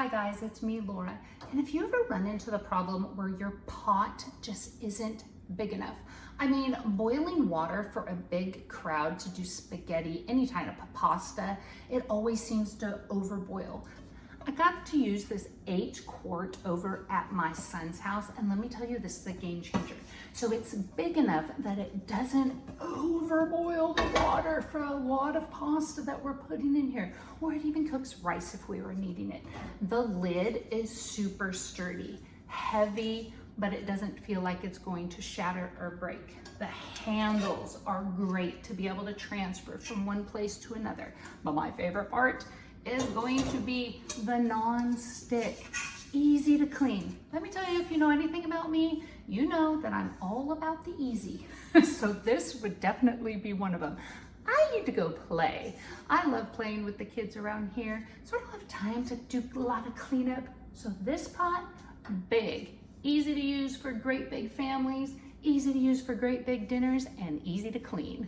Hi guys, it's me, Laura. And if you ever run into the problem where your pot just isn't big enough, I mean, boiling water for a big crowd to do spaghetti, any kind of pasta, it always seems to overboil. I got to use this 8-quart over at my son's house, and let me tell you, this is a game changer. So it's big enough that it doesn't overboil the water for a lot of pasta that we're putting in here, or it even cooks rice if we were needing it. The lid is super sturdy, heavy, but it doesn't feel like it's going to shatter or break. The handles are great to be able to transfer from one place to another. But my favorite part is going to be the non-stick. Easy to clean. Let me tell you, if you know anything about me, you know that I'm all about the easy. So this would definitely be one of them. I need to go play. I love playing with the kids around here, so I don't have time to do a lot of cleanup. So this pot, big, easy to use for great big families, easy to use for great big dinners, and easy to clean.